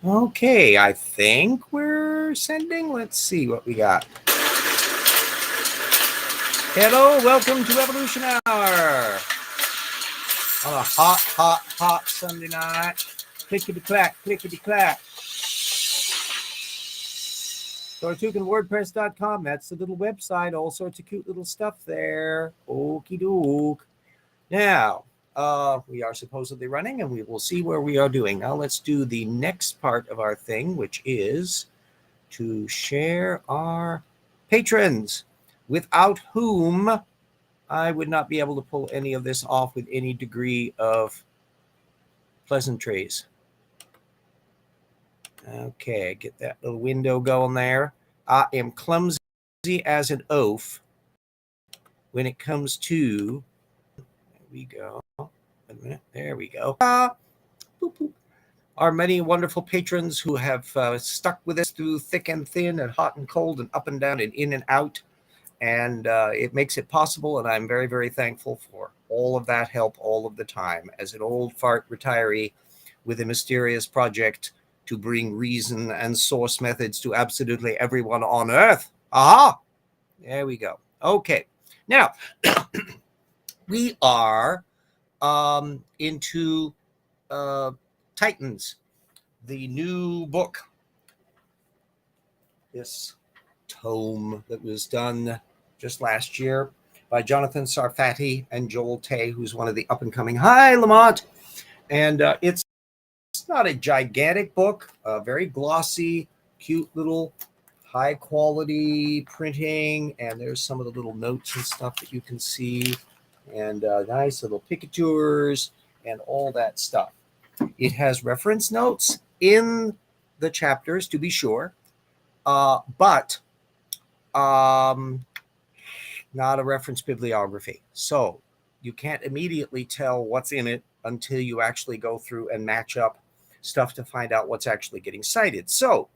Okay, I think we're sending. Let's see what we got. Hello, welcome to Evolution Hour on a hot Sunday night. Clickety-clack, clickety-clack. SortukenWordPress.com, that's the little website. All sorts of cute little stuff there. Okie doke. Now, we are supposedly running, and we will see where we are doing. Now, let's do the next part of our thing, which is to share our patrons, without whom I would not be able to pull any of this off with any degree of pleasantries. Okay, get that little window going there. I am clumsy as an oaf when it comes to, there we go. Wait a minute, there we go. Boop, boop. Our many wonderful patrons who have stuck with us through thick and thin and hot and cold and up and down and in and out. And it makes it possible, and I'm very, very thankful for all of that help all of the time. As an old fart retiree with a mysterious project to bring reason and source methods to absolutely everyone on Earth. Aha! There we go. Okay. Now, we are into Titans, the new book. This tome that was done just last year by Jonathan Sarfati and Joel Tay, who's one of the up-and-coming. Hi, Lamont. And it's not a gigantic book, very glossy, cute little high-quality printing, and there's some of the little notes and stuff that you can see, and nice little pictures and all that stuff. It has reference notes in the chapters, to be sure, but not a reference bibliography. So you can't immediately tell what's in it until you actually go through and match up stuff to find out what's actually getting cited. So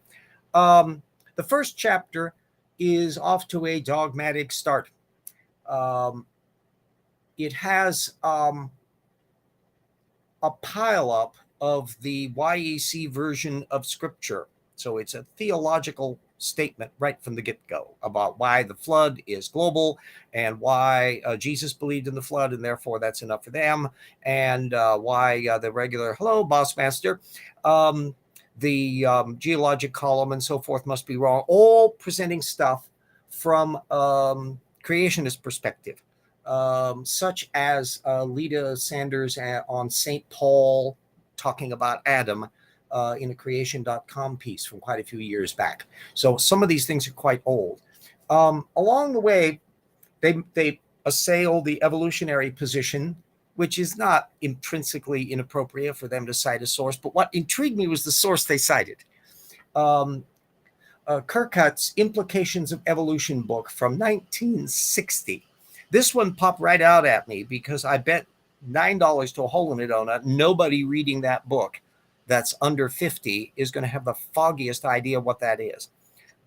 the first chapter is off to a dogmatic start. It has a pileup of the YEC version of Scripture. So it's a theological statement right from the get-go about why the flood is global and why Jesus believed in the flood and therefore that's enough for them, and why the regular hello boss master, the geologic column and so forth must be wrong, all presenting stuff from creationist perspective, such as Lita Sanders on St. Paul talking about Adam in a creation.com piece from quite a few years back. So some of these things are quite old. Along the way, they assail the evolutionary position, which is not intrinsically inappropriate for them to cite a source. But what intrigued me was the source they cited. Kirkut's Implications of Evolution book from 1960. This one popped right out at me because I bet $9 to a hole in a donut nobody reading that book that's under 50 is going to have the foggiest idea what that is.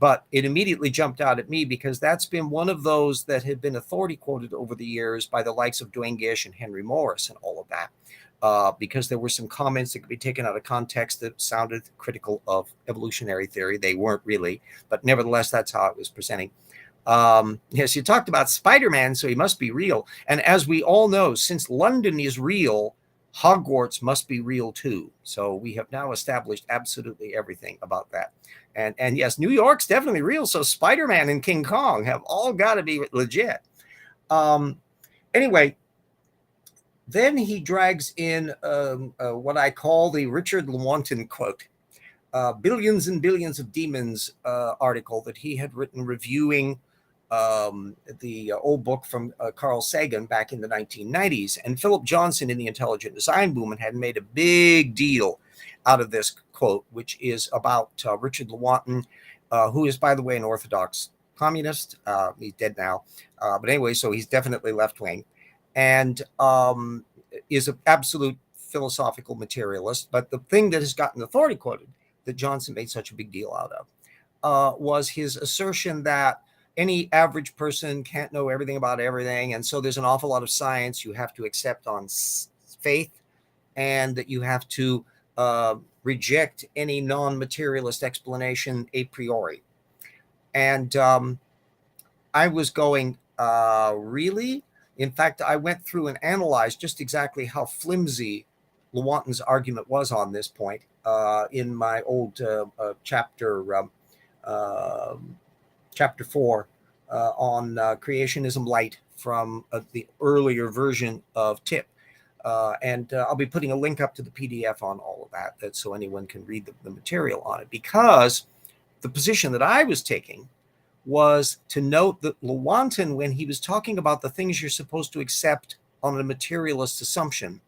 But it immediately jumped out at me because that's been one of those that had been authority quoted over the years by the likes of Duane Gish and Henry Morris and all of that, because there were some comments that could be taken out of context that sounded critical of evolutionary theory. They weren't really, but nevertheless, that's how it was presenting. Yes, you talked about Spider-Man, so he must be real. And as we all know, since London is real, Hogwarts must be real too. So we have now established absolutely everything about that. And yes, New York's definitely real. So Spider-Man and King Kong have all got to be legit. Anyway, then he drags in what I call the Richard Lewontin quote, Billions and Billions of Demons article that he had written reviewing the old book from Carl Sagan back in the 1990s. And Philip Johnson in the Intelligent Design Movement had made a big deal out of this quote, which is about Richard Lewontin, who is, by the way, an Orthodox communist. He's dead now. But anyway, so he's definitely left-wing and is an absolute philosophical materialist. But the thing that has gotten authority quoted that Johnson made such a big deal out of was his assertion that any average person can't know everything about everything. And so there's an awful lot of science you have to accept on faith, and that you have to reject any non-materialist explanation a priori. And I was going, really? In fact, I went through and analyzed just exactly how flimsy Lewontin's argument was on this point in my old chapter 4 on creationism light from the earlier version of TIP. And I'll be putting a link up to the PDF on all of that so anyone can read the material on it, because the position that I was taking was to note that Lewontin, when he was talking about the things you're supposed to accept on a materialist assumption,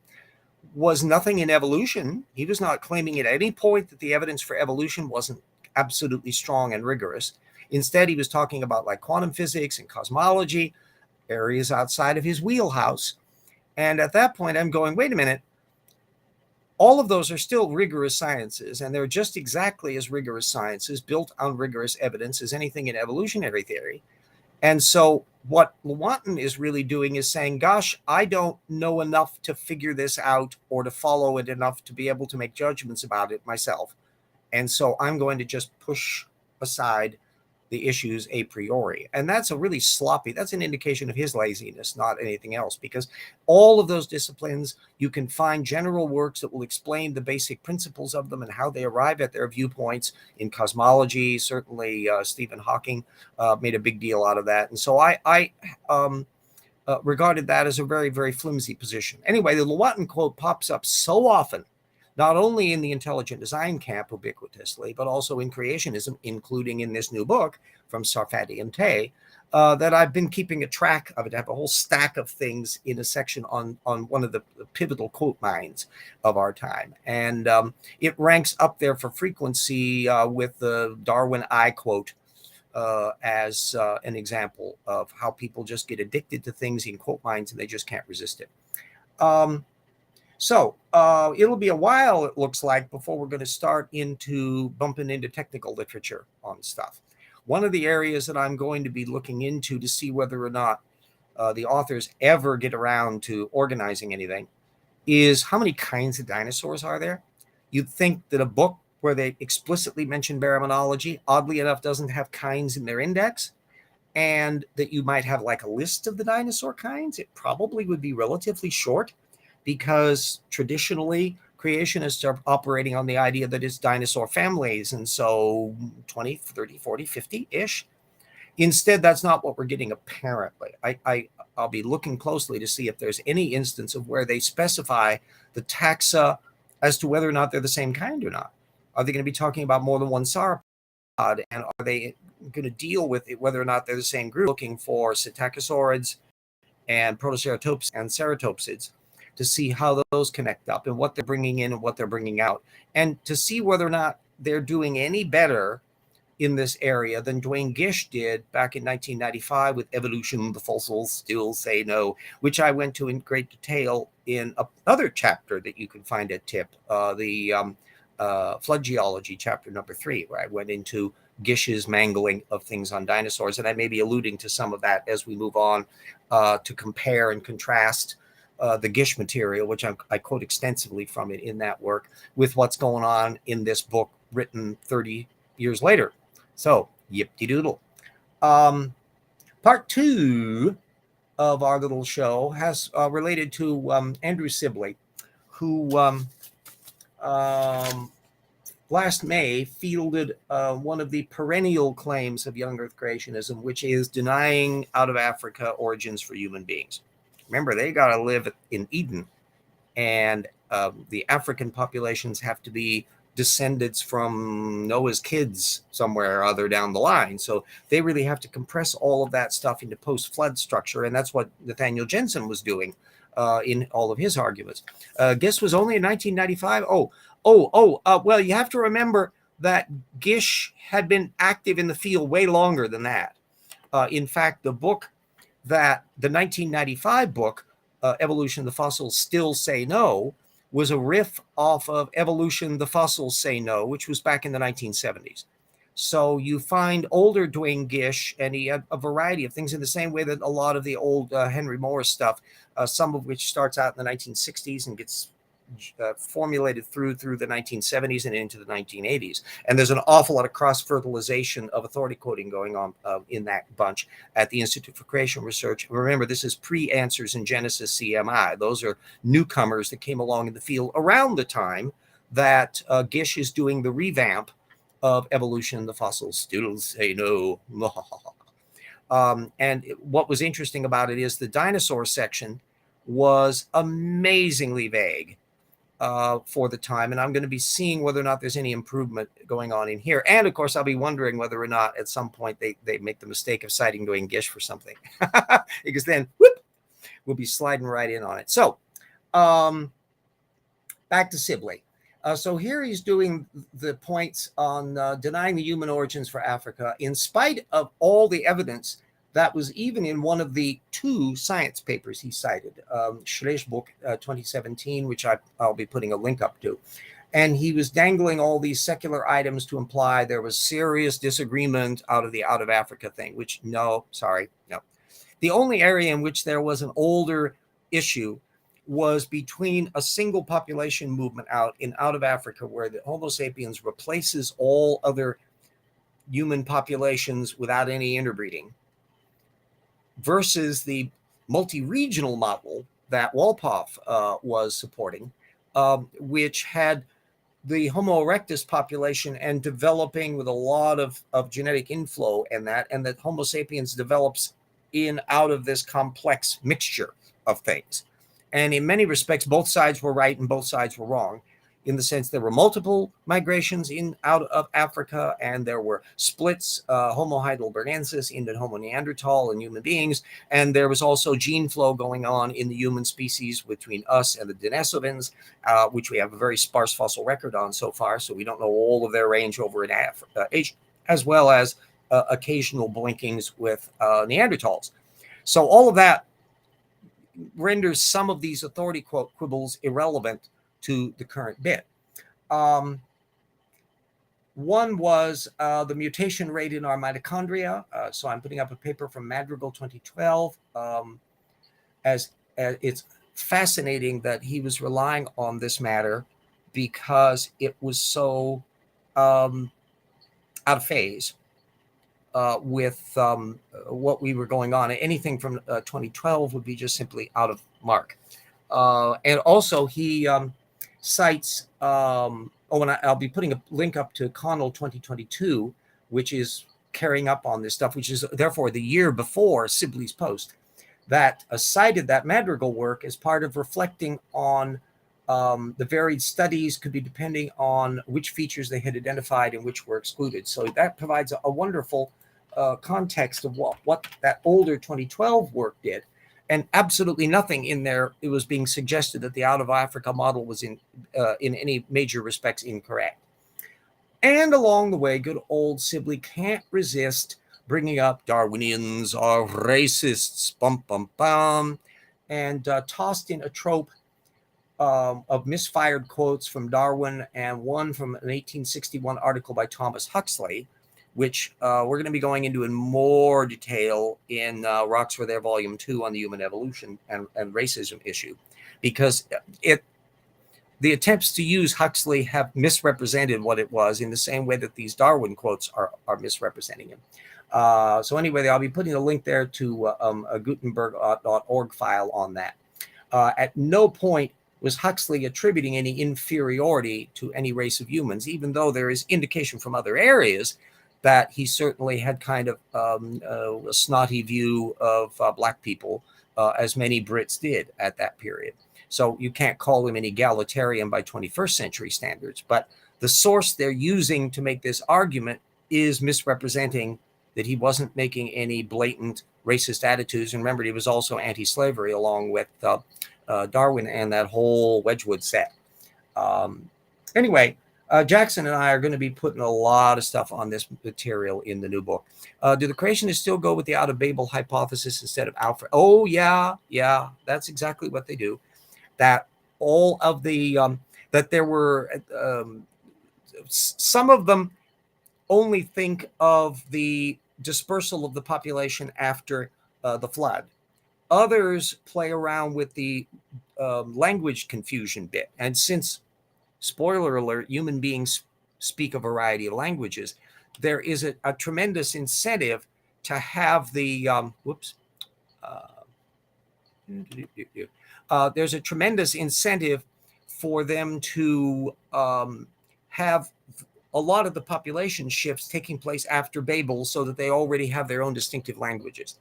was nothing in evolution. He was not claiming at any point that the evidence for evolution wasn't absolutely strong and rigorous. Instead, he was talking about like quantum physics and cosmology, areas outside of his wheelhouse. And at that point, I'm going, wait a minute, all of those are still rigorous sciences, and they're just exactly as rigorous sciences built on rigorous evidence as anything in evolutionary theory. And so what Lewontin is really doing is saying, gosh, I don't know enough to figure this out or to follow it enough to be able to make judgments about it myself. And so I'm going to just push aside the issues a priori. And that's a really sloppy, that's an indication of his laziness, not anything else, because all of those disciplines, you can find general works that will explain the basic principles of them and how they arrive at their viewpoints. In cosmology, certainly Stephen Hawking made a big deal out of that. And so I regarded that as a very, very flimsy position. Anyway, the Lewontin quote pops up so often, not only in the intelligent design camp ubiquitously, but also in creationism, including in this new book from Sarfati and Tay, that I've been keeping a track of it. I have a whole stack of things in a section on one of the pivotal quote mines of our time. And it ranks up there for frequency with the Darwin I quote as an example of how people just get addicted to things in quote mines and they just can't resist it. So it'll be a while, it looks like, before we're going to start bumping into technical literature on stuff. One of the areas that I'm going to be looking into to see whether or not the authors ever get around to organizing anything is how many kinds of dinosaurs are there? You'd think that a book where they explicitly mention baraminology, oddly enough, doesn't have kinds in their index, and that you might have like a list of the dinosaur kinds. It probably would be relatively short, because traditionally creationists are operating on the idea that it's dinosaur families, and so 20, 30, 40, 50-ish. Instead, that's not what we're getting apparently. I'll be looking closely to see if there's any instance of where they specify the taxa as to whether or not they're the same kind or not. Are they going to be talking about more than one sauropod, and are they going to deal with it, whether or not they're the same group, looking for psittacosaurids and protoceratopsids and ceratopsids, to see how those connect up and what they're bringing in and what they're bringing out, and to see whether or not they're doing any better in this area than Duane Gish did back in 1995 with Evolution, the Fossils Still Say No, which I went to in great detail in another chapter that you can find at TIP, the Flood Geology, chapter number 3, where I went into Gish's mangling of things on dinosaurs. And I may be alluding to some of that as we move on to compare and contrast the Gish material, which I quote extensively from it in that work, with what's going on in this book written 30 years later. So, yip-de-doodle. Part 2 of our little show has related to Andrew Sibley, who last May fielded one of the perennial claims of young Earth creationism, which is denying out of Africa origins for human beings. Remember, they got to live in Eden, and the African populations have to be descendants from Noah's kids somewhere or other down the line. So they really have to compress all of that stuff into post-flood structure, and that's what Nathaniel Jensen was doing in all of his arguments. Gish was only in 1995. Well, you have to remember that Gish had been active in the field way longer than that. In fact, the 1995 book, Evolution, the Fossils Still Say No, was a riff off of Evolution, the Fossils Say No, which was back in the 1970s. So you find older Duane Gish, and he had a variety of things in the same way that a lot of the old Henry Morris stuff, some of which starts out in the 1960s and gets formulated through the 1970s and into the 1980s. And there's an awful lot of cross-fertilization of authority quoting going on in that bunch at the Institute for Creation Research. Remember, this is pre-Answers in Genesis CMI. Those are newcomers that came along in the field around the time that Gish is doing the revamp of evolution. The fossils still say no. And what was interesting about it is the dinosaur section was amazingly vague for the time. And I'm going to be seeing whether or not there's any improvement going on in here. And of course, I'll be wondering whether or not at some point they make the mistake of citing doing Gish for something, because then whoop, we'll be sliding right in on it. So back to Sibley. So here he's doing the points on denying the human origins for Africa, in spite of all the evidence that was even in one of the two science papers he cited, Schleich book 2017, which I'll be putting a link up to. And he was dangling all these secular items to imply there was serious disagreement out of the out of Africa thing, which no. The only area in which there was an older issue was between a single population movement out of Africa, where the Homo sapiens replaces all other human populations without any interbreeding, versus the multi-regional model that Walpoff was supporting, which had the Homo erectus population and developing with a lot of genetic inflow, and that Homo sapiens develops out of this complex mixture of things. And in many respects, both sides were right and both sides were wrong, in the sense there were multiple migrations out of Africa, and there were splits, Homo heidelbergensis into Homo neanderthal and human beings. And there was also gene flow going on in the human species between us and the Denisovans, which we have a very sparse fossil record on so far. So we don't know all of their range over in Asia, as well as occasional blinkings with Neanderthals. So all of that renders some of these authority quibbles irrelevant to the current bit. One was the mutation rate in our mitochondria. So I'm putting up a paper from Madrigal 2012. As it's fascinating that he was relying on this matter because it was so out of phase with what we were going on. Anything from 2012 would be just simply out of mark. And also he cites, and I'll be putting a link up to Connell 2022, which is carrying up on this stuff, which is therefore the year before Sibley's post, that cited that Madrigal work as part of reflecting on the varied studies could be depending on which features they had identified and which were excluded. So that provides a wonderful context of what that older 2012 work did. And absolutely nothing in there, it was being suggested that the out of Africa model was in any major respects incorrect. And along the way, good old Sibley can't resist bringing up Darwinians are racists, bum, bum, bum, and tossed in a trope of misfired quotes from Darwin, and one from an 1861 article by Thomas Huxley, which we're going to be going into in more detail in Rocks Were There Volume 2 on the human evolution and racism issue, because the attempts to use Huxley have misrepresented what it was in the same way that these Darwin quotes are misrepresenting him. So anyway, I'll be putting a link there to a Gutenberg.org file on that. At no point was Huxley attributing any inferiority to any race of humans, even though there is indication from other areas that he certainly had kind of a snotty view of black people, as many Brits did at that period. So you can't call him an egalitarian by 21st century standards, but the source they're using to make this argument is misrepresenting that he wasn't making any blatant racist attitudes. And remember, he was also anti-slavery along with Darwin and that whole Wedgwood set. Anyway, Jackson and I are going to be putting a lot of stuff on this material in the new book. Do the creationists still go with the out of Babel hypothesis instead of Alfred? Oh, yeah, that's exactly what they do. That all of the, that there were, some of them only think of the dispersal of the population after the flood. Others play around with the language confusion bit. And since, spoiler alert, human beings speak a variety of languages, there is a tremendous incentive to have the, there's a tremendous incentive for them to have a lot of the population shifts taking place after Babel so that they already have their own distinctive languages.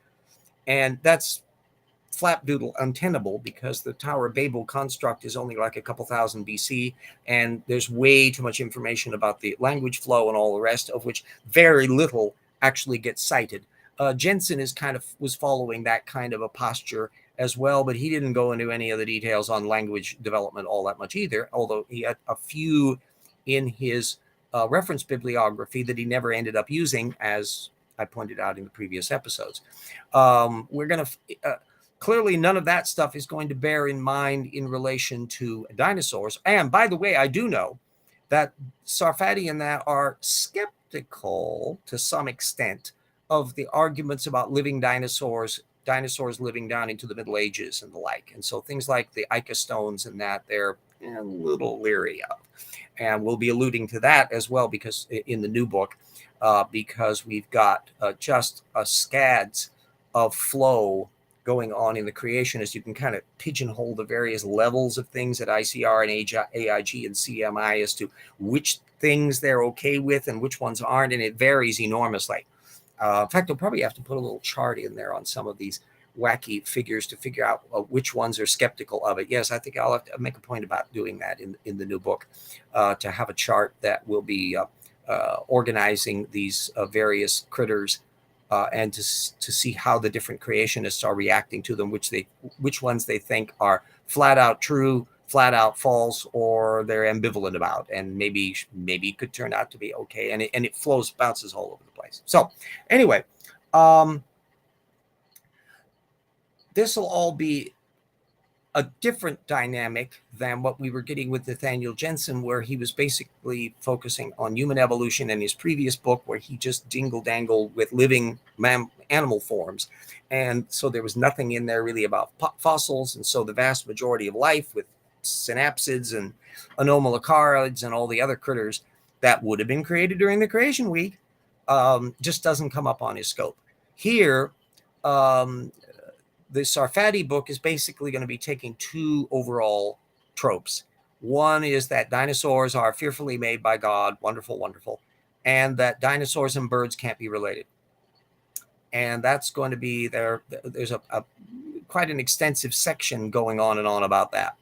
And that's flapdoodle untenable because the Tower of Babel construct is only like a couple thousand BC, and there's way too much information about the language flow and all the rest, of which very little actually gets cited. Jensen was following that kind of a posture as well, but he didn't go into any of the details on language development all that much either, although he had a few in his reference bibliography that he never ended up using, as I pointed out in the previous episodes. We're going to clearly, none of that stuff is going to bear in mind in relation to dinosaurs. And by the way, I do know that Sarfati and that are skeptical to some extent of the arguments about living dinosaurs living down into the Middle Ages and the like. And so things like the Ica stones and that, they're a little leery of. And we'll be alluding to that as well, because in the new book, because we've got just a scads of flow going on in the creationist. You can kind of pigeonhole the various levels of things at ICR and AIG and CMI as to which things they're okay with and which ones aren't, and it varies enormously. In fact, I'll probably have to put a little chart in there on some of these wacky figures to figure out which ones are skeptical of it. Yes, I think I'll have to make a point about doing that in the new book, to have a chart that will be organizing these various critters, and to see how the different creationists are reacting to them, which ones they think are flat out true, flat out false, or they're ambivalent about, and maybe it could turn out to be okay. And it bounces all over the place. So anyway, this will all be a different dynamic than what we were getting with Nathaniel Jensen, where he was basically focusing on human evolution in his previous book, where he just dingle-dangled with living animal forms. And so there was nothing in there really about fossils. And so the vast majority of life with synapsids and anomalocarids and all the other critters that would have been created during the creation week just doesn't come up on his scope. Here, the Sarfati book is basically going to be taking two overall tropes. One is that dinosaurs are fearfully made by God, wonderful, wonderful, and that dinosaurs and birds can't be related. And that's going to be there. There's quite an extensive section going on and on about that.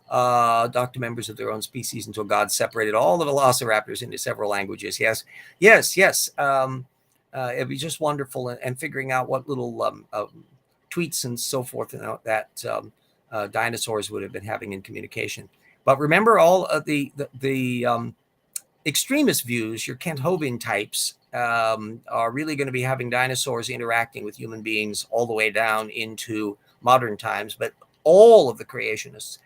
Doctor members of their own species until God separated all the velociraptors into several languages. Yes. It'd be just wonderful, and figuring out what little tweets and so forth that dinosaurs would have been having in communication. But remember, all of the extremist views, your Kent Hovind types, are really going to be having dinosaurs interacting with human beings all the way down into modern times. But all of the creationists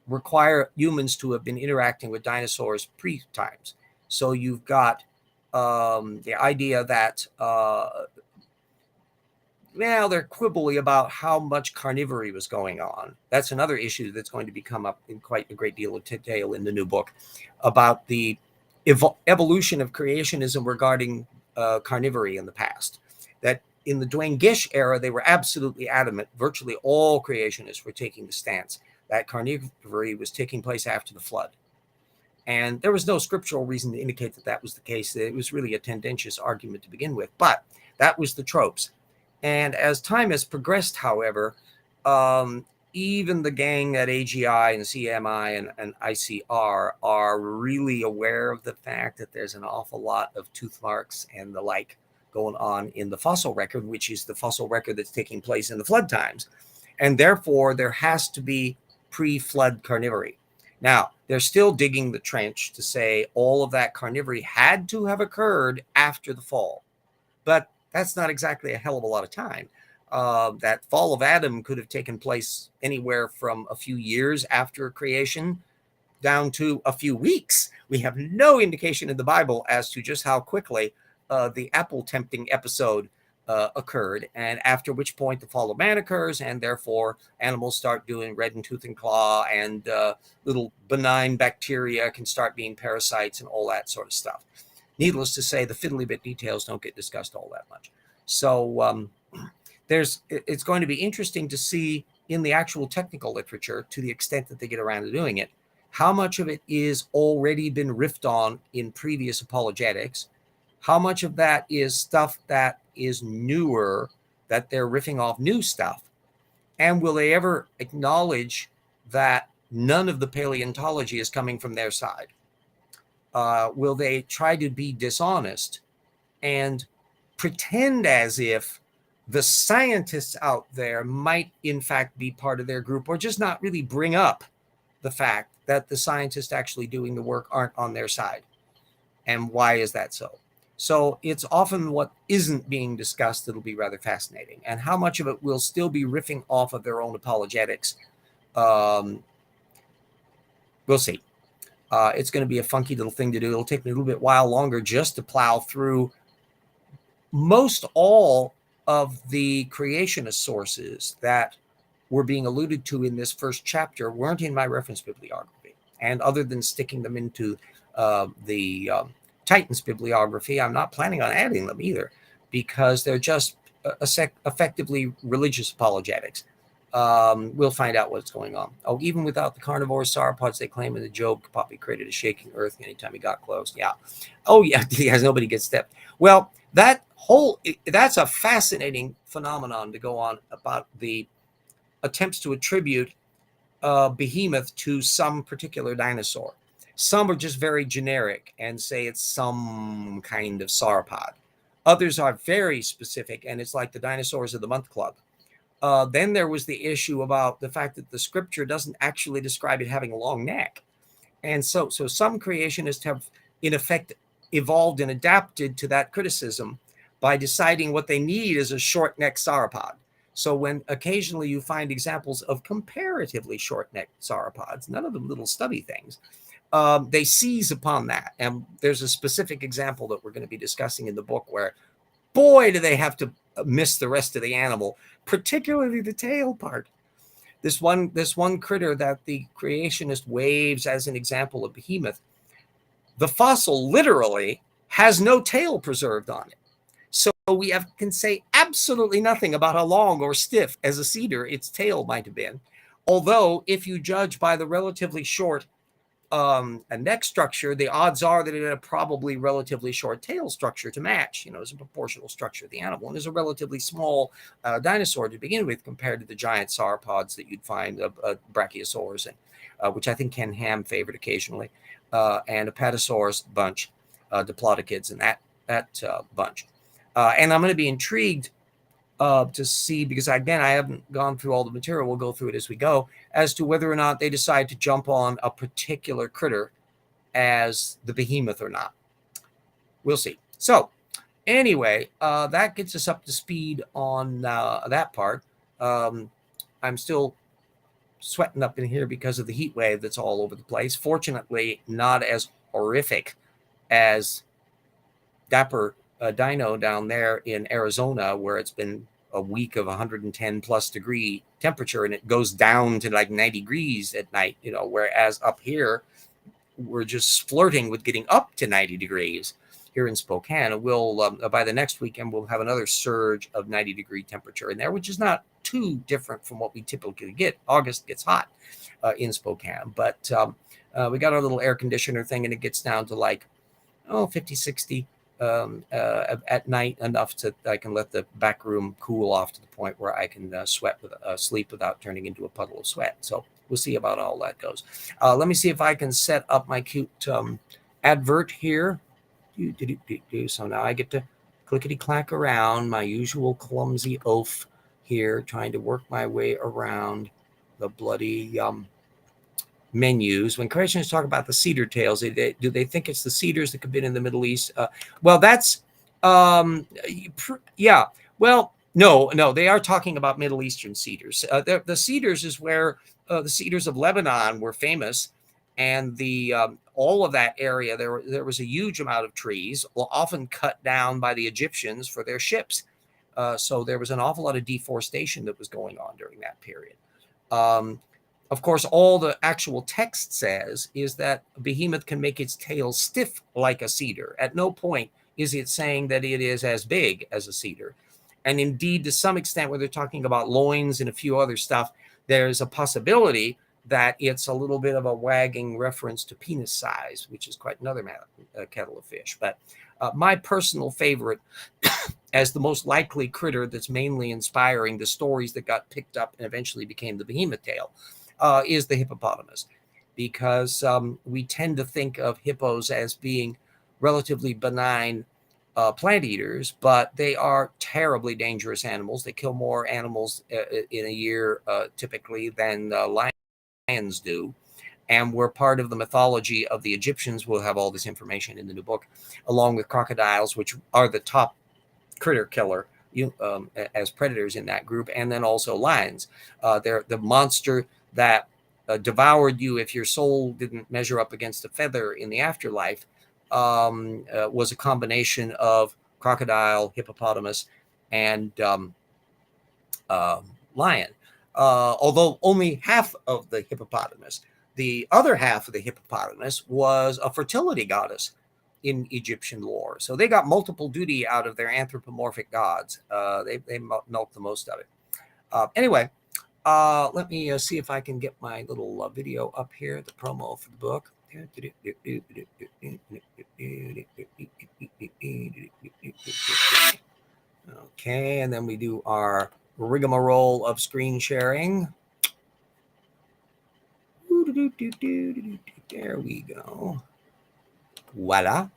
require humans to have been interacting with dinosaurs pre-times. So you've got the idea that they're quibbly about how much carnivory was going on. That's another issue that's going to come up in quite a great deal of detail in the new book, about the evolution of creationism regarding carnivory in the past. That in the Duane Gish era, they were absolutely adamant. Virtually all creationists were taking the stance that carnivory was taking place after the flood. And there was no scriptural reason to indicate that that was the case. It was really a tendentious argument to begin with, but that was the tropes. And as time has progressed, however, even the gang at AGI and CMI and ICR are really aware of the fact that there's an awful lot of tooth marks and the like going on in the fossil record, which is the fossil record that's taking place in the flood times. And therefore, there has to be pre-flood carnivory. Now, they're still digging the trench to say all of that carnivory had to have occurred after the fall. But that's not exactly a hell of a lot of time. That fall of Adam could have taken place anywhere from a few years after creation down to a few weeks. We have no indication in the Bible as to just how quickly the apple tempting episode occurred, and after which point the fall of man occurs, and therefore animals start doing red and tooth and claw, and little benign bacteria can start being parasites and all that sort of stuff. Needless to say, the fiddly bit details don't get discussed all that much. So it's going to be interesting to see in the actual technical literature, to the extent that they get around to doing it, how much of it is already been riffed on in previous apologetics, how much of that is stuff that is newer, that they're riffing off new stuff, and will they ever acknowledge that none of the paleontology is coming from their side? Will they try to be dishonest and pretend as if the scientists out there might in fact be part of their group, or just not really bring up the fact that the scientists actually doing the work aren't on their side? And why is that so? So it's often what isn't being discussed that'll be rather fascinating, and how much of it will still be riffing off of their own apologetics. We'll see. It's going to be a funky little thing to do. It'll take me a little bit while longer just to plow through most all of the creationist sources that were being alluded to in this first chapter weren't in my reference bibliography. And other than sticking them into the Titans bibliography, I'm not planning on adding them either, because they're just effectively religious apologetics. We'll find out what's going on. Oh, even without the carnivore sauropods, they claim in the Job Poppy created a shaking earth anytime he got close. Yeah. Oh, yeah. Because nobody gets stepped. Well, that's a fascinating phenomenon to go on about the attempts to attribute behemoth to some particular dinosaur. Some are just very generic and say it's some kind of sauropod. Others are very specific, and it's like the Dinosaurs of the Month Club. Then there was the issue about the fact that the scripture doesn't actually describe it having a long neck. And so some creationists have, in effect, evolved and adapted to that criticism by deciding what they need is a short-necked sauropod. So when occasionally you find examples of comparatively short-necked sauropods, none of them little stubby things, they seize upon that. And there's a specific example that we're going to be discussing in the book where, boy, do they have to miss the rest of the animal, particularly the tail part. This one critter that the creationist waves as an example of behemoth, the fossil literally has no tail preserved on it. So we can say absolutely nothing about how long or stiff as a cedar its tail might have been. Although if you judge by the relatively short a neck structure, the odds are that it had a probably relatively short tail structure to match, as a proportional structure of the animal, and is a relatively small dinosaur to begin with compared to the giant sauropods that you'd find, brachiosaurs, and which I think Ken Ham favored occasionally, and Apatosaurus bunch, Diplodocids, and that bunch. And I'm going to be intrigued to see, because again, I haven't gone through all the material. We'll go through it as we go, as to whether or not they decide to jump on a particular critter as the behemoth or not. We'll see. So anyway, that gets us up to speed on that part. I'm still sweating up in here because of the heat wave that's all over the place. Fortunately, not as horrific as Dapper Dino down there in Arizona, where it's been a week of 110 plus degree temperature, and it goes down to like 90 degrees at night, whereas up here we're just flirting with getting up to 90 degrees here in Spokane. And we'll by the next weekend we'll have another surge of 90-degree temperature in there, which is not too different from what we typically get. August gets hot in Spokane, but we got our little air conditioner thing, and it gets down to like 50, 60 at night, enough to I can let the back room cool off to the point where I can sleep without turning into a puddle of sweat. So we'll see about all that goes. Let me see if I can set up my cute advert here. So now I get to clickety clack around, my usual clumsy oaf here, trying to work my way around the bloody menus. When creationists talk about the cedar tails, do they think it's the cedars that could be in the Middle East? Well, that's yeah. Well, no, they are talking about Middle Eastern cedars. The cedars is where the cedars of Lebanon were famous, and the all of that area there was a huge amount of trees, often cut down by the Egyptians for their ships. So there was an awful lot of deforestation that was going on during that period. Of course, all the actual text says is that a behemoth can make its tail stiff like a cedar. At no point is it saying that it is as big as a cedar. And indeed, to some extent, where they're talking about loins and a few other stuff, there's a possibility that it's a little bit of a wagging reference to penis size, which is quite another kettle of fish. But my personal favorite, as the most likely critter that's mainly inspiring the stories that got picked up and eventually became the behemoth tail, is the hippopotamus, because we tend to think of hippos as being relatively benign plant eaters, but they are terribly dangerous animals. They kill more animals in a year typically than lions do. And we're part of the mythology of the Egyptians. We'll have all this information in the new book, along with crocodiles, which are the top critter killer as predators in that group, and then also lions. They're the monster that devoured you if your soul didn't measure up against a feather in the afterlife. Was a combination of crocodile, hippopotamus, and lion. Although only half of the hippopotamus, the other half of the hippopotamus was a fertility goddess in Egyptian lore. So they got multiple duty out of their anthropomorphic gods. They milked the most of it. Anyway, let me see if I can get my little video up here, the promo for the book. Okay, and then we do our rigmarole of screen sharing. There we go. Voila.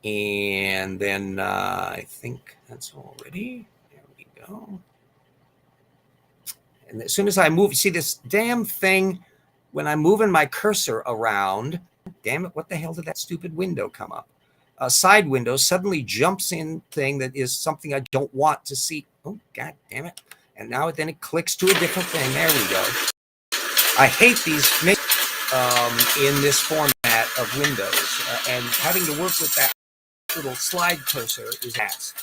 And then I think that's all ready. There we go. And as soon as I move, see this damn thing, when I'm moving my cursor around, damn it, what the hell did that stupid window come up? A side window suddenly jumps in thing that is something I don't want to see. Oh, God damn it. And now then it clicks to a different thing. There we go. I hate these in this format of Windows, and having to work with that little slide cursor is ass.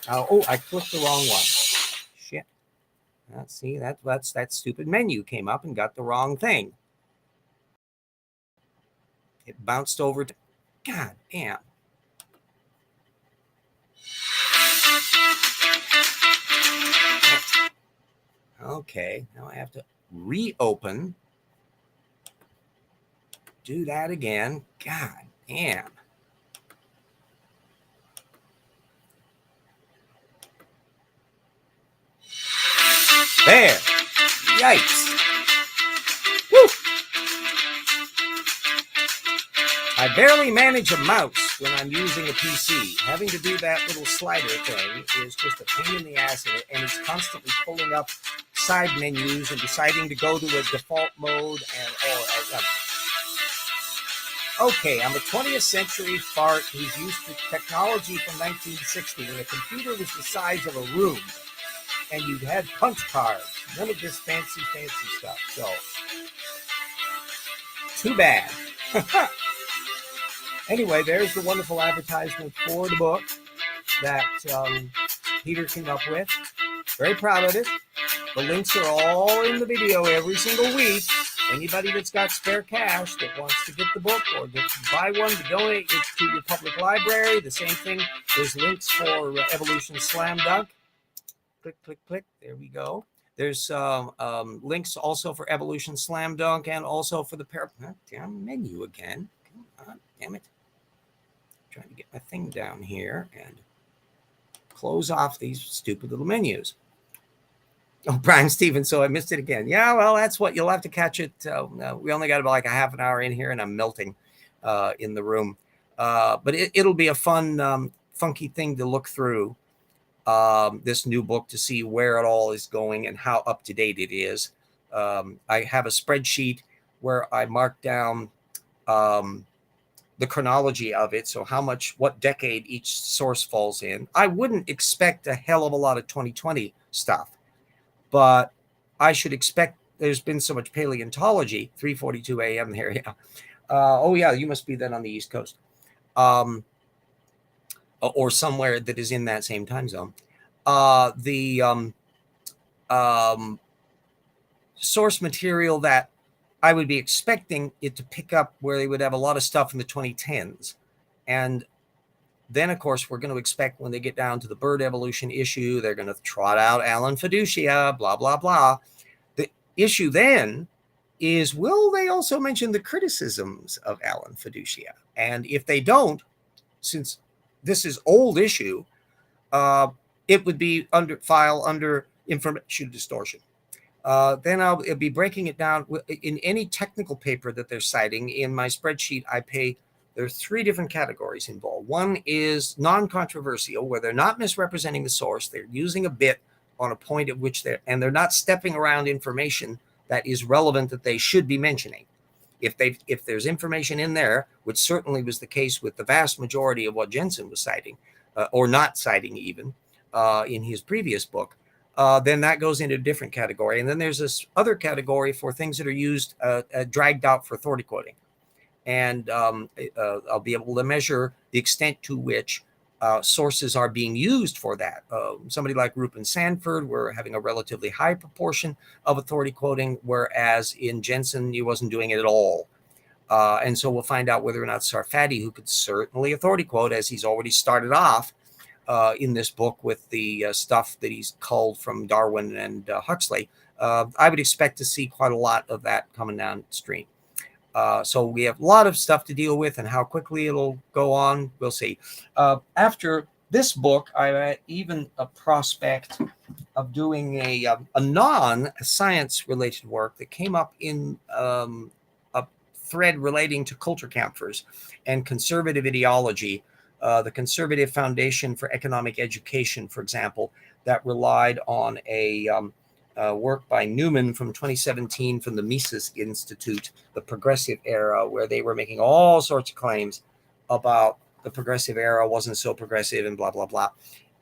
Oh, I clicked the wrong one. Shit. See, that stupid menu came up and got the wrong thing. It bounced over to, God damn. Okay, now I have to reopen. Do that again. God damn. There. Yikes. Woo. I barely manage a mouse when I'm using a PC. Having to do that little slider thing is just a pain in the ass, and it's constantly pulling up side menus and deciding to go to a default mode Okay, I'm a 20th century fart who's used to technology from 1960 when a computer was the size of a room and you had punch cards. None of this fancy stuff. So, too bad. Anyway, there's the wonderful advertisement for the book that Peter came up with. Very proud of it. The links are all in the video every single week. Anybody that's got spare cash that wants to get the book or to buy one to donate it to your public library, the same thing. There's links for Evolution Slam Dunk. Click, click, click. There we go. There's links also for Evolution Slam Dunk and also for the damn menu again. Come on, damn it. I'm trying to get my thing down here and close off these stupid little menus. Oh, Brian Stevens, so I missed it again. Yeah, well, that's what you'll have to catch it. We only got about like a half an hour in here, and I'm melting in the room. But it'll be a fun, funky thing to look through this new book to see where it all is going and how up to date it is. I have a spreadsheet where I mark down the chronology of it, so what decade each source falls in. I wouldn't expect a hell of a lot of 2020 stuff. But I should expect, there's been so much paleontology, 3:42 a.m. there. Yeah. Oh, yeah, you must be then on the East Coast. Or somewhere that is in that same time zone. the source material that I would be expecting it to pick up, where they would have a lot of stuff in the 2010s. And then, of course, we're going to expect when they get down to the bird evolution issue, they're going to trot out Alan Fiducia, blah, blah, blah. The issue then is, will they also mention the criticisms of Alan Fiducia? And if they don't, since this is old issue, it would be file under information distortion. Then I'll be breaking it down in any technical paper that they're citing. In my spreadsheet, there are 3 different categories involved. One is non-controversial, where they're not misrepresenting the source. They're using a bit on a point at which they're not stepping around information that is relevant that they should be mentioning. If there's information in there, which certainly was the case with the vast majority of what Jensen was citing, or not citing even, in his previous book, then that goes into a different category. And then there's this other category for things that are used, dragged out for authority quoting. And I'll be able to measure the extent to which sources are being used for that. Somebody like Rupin Sanford, we're having a relatively high proportion of authority quoting, whereas in Jensen, he wasn't doing it at all. And so we'll find out whether or not Sarfati, who could certainly authority quote, as he's already started off in this book with the stuff that he's culled from Darwin and Huxley, I would expect to see quite a lot of that coming downstream. So we have a lot of stuff to deal with, and how quickly it'll go on, we'll see. After this book, I even a prospect of doing a non-science related work that came up in a thread relating to culture campers and conservative ideology. The Conservative Foundation for Economic Education, for example, that relied on a work by Newman from 2017 from the Mises Institute, the Progressive Era, where they were making all sorts of claims about the Progressive Era wasn't so progressive and blah, blah, blah.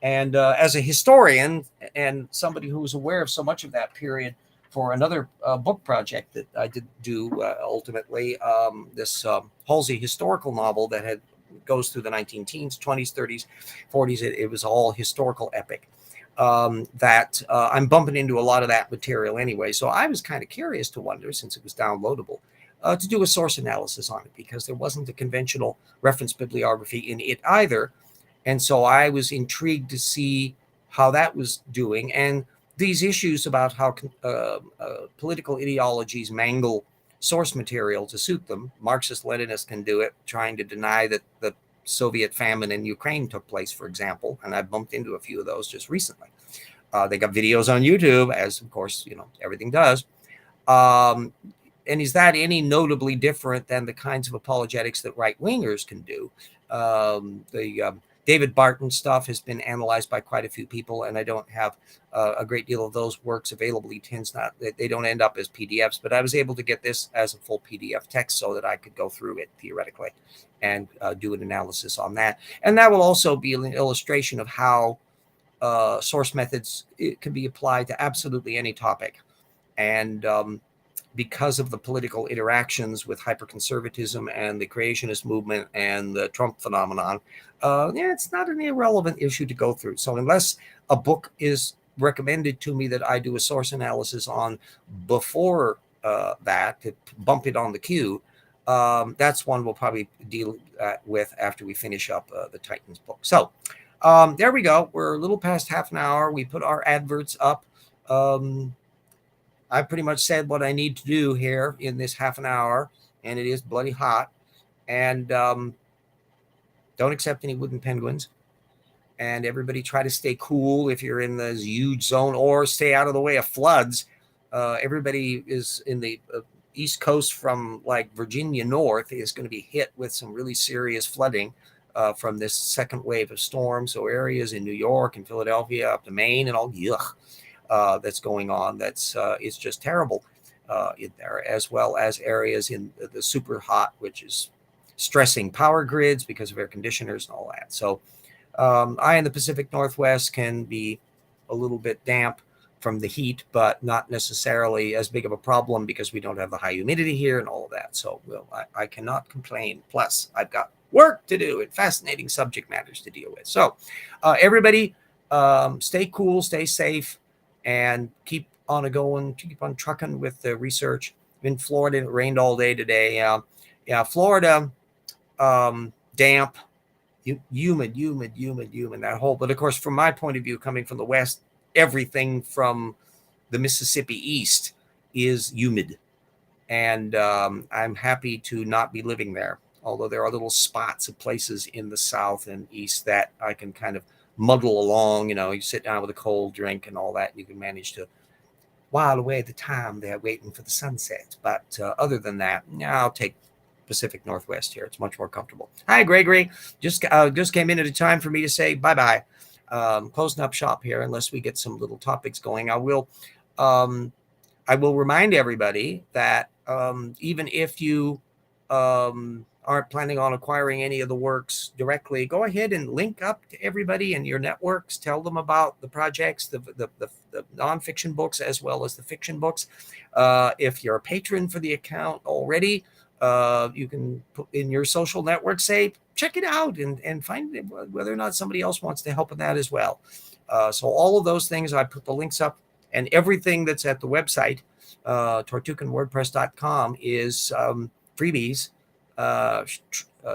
And as a historian and somebody who was aware of so much of that period for another book project that I did do ultimately, this Halsey historical novel that goes through the 19-teens, 20s, 30s, 40s, it was all historical epic. That I'm bumping into a lot of that material anyway. So I was kind of curious to wonder, since it was downloadable, to do a source analysis on it, because there wasn't a conventional reference bibliography in it either. And so I was intrigued to see how that was doing. And these issues about how political ideologies mangle source material to suit them. Marxist-Leninists can do it, trying to deny that the Soviet famine in Ukraine took place, for example, and I bumped into a few of those just recently. They got videos on YouTube, as of course, everything does. And is that any notably different than the kinds of apologetics that right-wingers can do? The David Barton stuff has been analyzed by quite a few people, and I don't have a great deal of those works available. They don't end up as PDFs, but I was able to get this as a full PDF text so that I could go through it theoretically and do an analysis on that. And that will also be an illustration of how source methods can be applied to absolutely any topic. And because of the political interactions with hyperconservatism and the creationist movement and the Trump phenomenon, it's not an irrelevant issue to go through. So unless a book is recommended to me that I do a source analysis on before that, to bump it on the queue, that's one we'll probably deal with after we finish up the Titans book. So there we go. We're a little past half an hour. We put our adverts up. I pretty much said what I need to do here in this half an hour, and it is bloody hot. And don't accept any wooden penguins. And everybody try to stay cool if you're in this huge zone, or stay out of the way of floods. Everybody is in the East Coast from like Virginia north is going to be hit with some really serious flooding from this second wave of storms. So areas in New York and Philadelphia up to Maine and all, that's going on. It's just terrible in there, as well as areas in the super hot, which is stressing power grids because of air conditioners and all that. So I in the Pacific Northwest can be a little bit damp from the heat, but not necessarily as big of a problem because we don't have the high humidity here and all of that. So I cannot complain. Plus, I've got work to do and fascinating subject matters to deal with. So everybody, Stay cool, stay safe, and keep on going. Keep on trucking with the research. In Florida, it rained all day today. Yeah, Florida, damp, humid. That whole. But of course, from my point of view, coming from the west, everything from the Mississippi east is humid, and I'm happy to not be living there. Although there are little spots of places in the south and east that I can kind of muddle along. You sit down with a cold drink and all that, and you can manage to while away the time there waiting for the sunset. But other than that, I'll take Pacific Northwest here. It's much more comfortable. Hi, Gregory. Just came in at a time for me to say bye-bye. Closing up shop here, unless we get some little topics going. I will remind everybody that even if you aren't planning on acquiring any of the works directly, go ahead and link up to everybody in your networks. Tell them about the projects, the nonfiction books as well as the fiction books. If you're a patron for the account already, you can put in your social network, say, check it out and find whether or not somebody else wants to help in that as well. So all of those things, I put the links up, and everything that's at the website, tortucanwordpress.com, is freebies.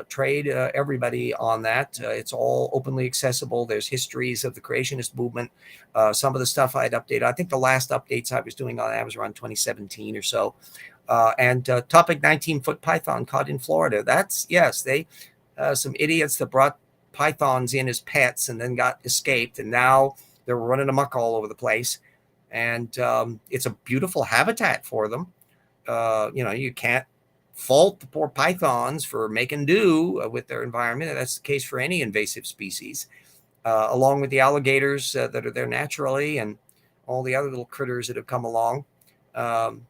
Trade everybody on that. It's all openly accessible. There's histories of the creationist movement. Some of the stuff I'd updated. I think the last updates I was doing on that was around 2017 or so. And topic 19-foot python caught in Florida. That's, yes, they some idiots that brought pythons in as pets and then got escaped, and now they're running amok all over the place. And it's a beautiful habitat for them. You can't fault the poor pythons for making do with their environment. That's the case for any invasive species, along with the alligators that are there naturally and all the other little critters that have come along. I'm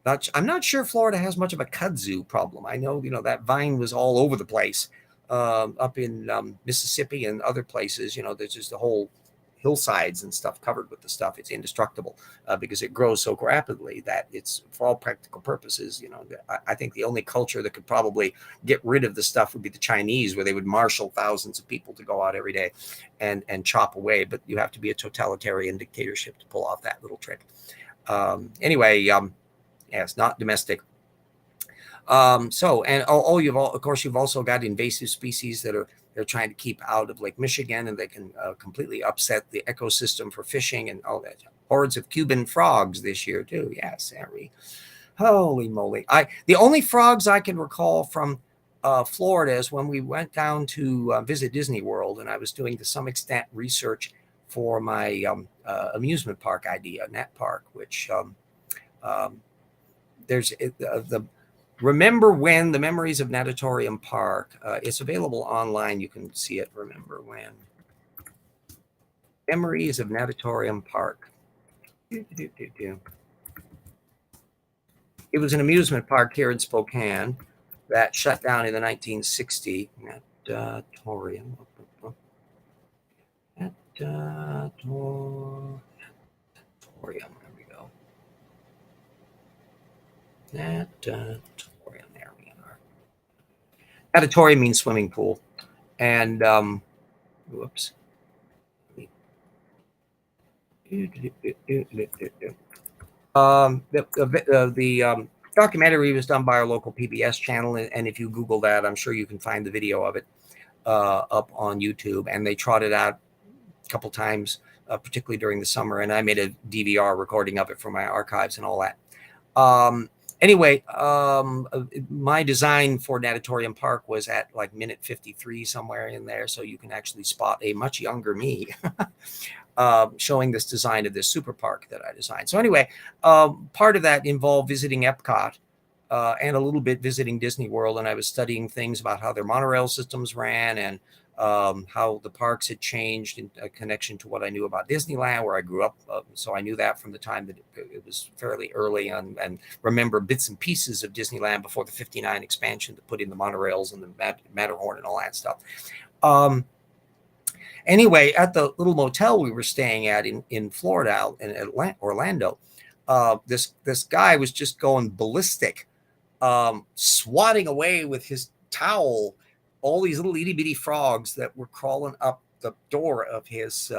not sure Florida has much of a kudzu problem. I know, that vine was all over the place up in Mississippi and other places. There's just a whole hillsides and stuff covered with the stuff. It's indestructible because it grows so rapidly that it's, for all practical purposes, I think the only culture that could probably get rid of the stuff would be the Chinese, where they would marshal thousands of people to go out every day and chop away. But you have to be a totalitarian dictatorship to pull off that little trick. Anyway, it's not domestic. Of course, you've also got invasive species that they're trying to keep out of Lake Michigan, and they can completely upset the ecosystem for fishing and all that. Hordes of Cuban frogs this year too. Yes, Harry. Holy moly! The only frogs I can recall from Florida is when we went down to visit Disney World, and I was doing to some extent research for my amusement park idea, Nat Park, which there's the Remember When, The Memories of Natatorium Park. It's available online. You can see it. Remember When. Memories of Natatorium Park. It was an amusement park here in Spokane that shut down in the 1960s. Natatorium. Natatorium. There we go. Natatorium. There we are. Natatorium means swimming pool. And, whoops. The documentary was done by our local PBS channel, and if you Google that, I'm sure you can find the video of it up on YouTube. And they trotted out a couple times, particularly during the summer, and I made a DVR recording of it for my archives and all that. Anyway, my design for Natatorium Park was at like minute 53, somewhere in there, so you can actually spot a much younger me showing this design of this super park that I designed. So anyway, part of that involved visiting Epcot and a little bit visiting Disney World, and I was studying things about how their monorail systems ran and how the parks had changed in a connection to what I knew about Disneyland, where I grew up. So I knew that from the time that it was fairly early on, and remember bits and pieces of Disneyland before the 59 expansion that put in the monorails and the Matterhorn and all that stuff. Anyway, at the little motel we were staying at in Florida, in Orlando, this guy was just going ballistic, swatting away with his towel all these little itty bitty frogs that were crawling up the door of his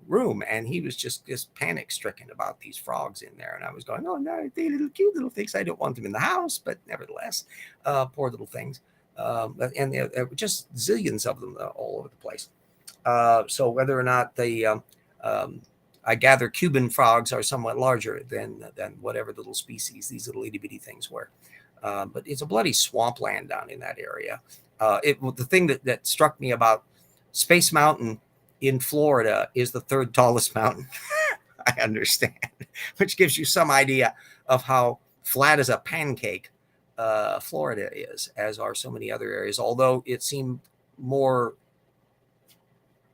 room, and he was just panic stricken about these frogs in there. And I was going, oh no, they little cute little things. I don't want them in the house, but nevertheless, poor little things. And there were just zillions of them all over the place. So whether or not I gather Cuban frogs are somewhat larger than whatever little species these little itty bitty things were. But it's a bloody swampland down in that area. The thing that struck me about Space Mountain in Florida is the third tallest mountain. I understand, which gives you some idea of how flat as a pancake Florida is, as are so many other areas, although it seemed more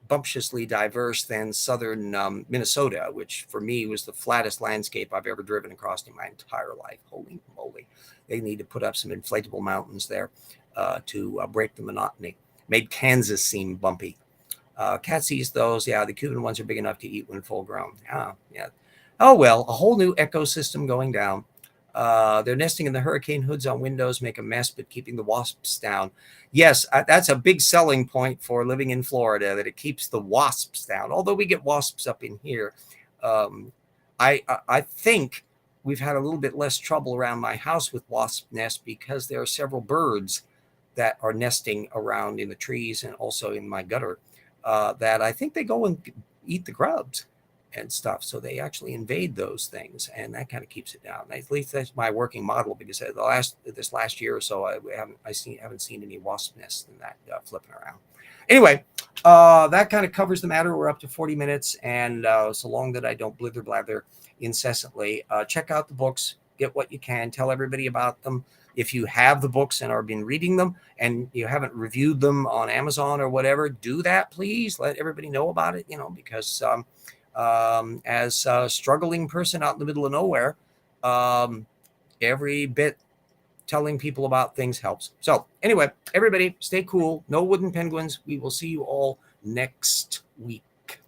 bumptiously diverse than southern Minnesota, which for me was the flattest landscape I've ever driven across in my entire life. Holy moly. They need to put up some inflatable mountains there to break the monotony. Made Kansas seem bumpy. Cat sees those. Yeah, the Cuban ones are big enough to eat when full grown. Yeah. Oh, well, a whole new ecosystem going down. They're nesting in the hurricane hoods on windows, make a mess, but keeping the wasps down. Yes, that's a big selling point for living in Florida, that it keeps the wasps down. Although we get wasps up in here, I think we've had a little bit less trouble around my house with wasp nests because there are several birds that are nesting around in the trees and also in my gutter that I think they go and eat the grubs and stuff. So they actually invade those things, and that kind of keeps it down. At least that's my working model, because this last year or so, I haven't seen any wasp nests in that flipping around. Anyway, that kind of covers the matter. We're up to 40 minutes, and so long that I don't blither blather incessantly. Check out the books, get what you can, tell everybody about them. If you have the books and are been reading them and you haven't reviewed them on Amazon or whatever, do that, please. Let everybody know about it, because as a struggling person out in the middle of nowhere, every bit telling people about things helps. So anyway, everybody stay cool. No wooden penguins. We will see you all next week.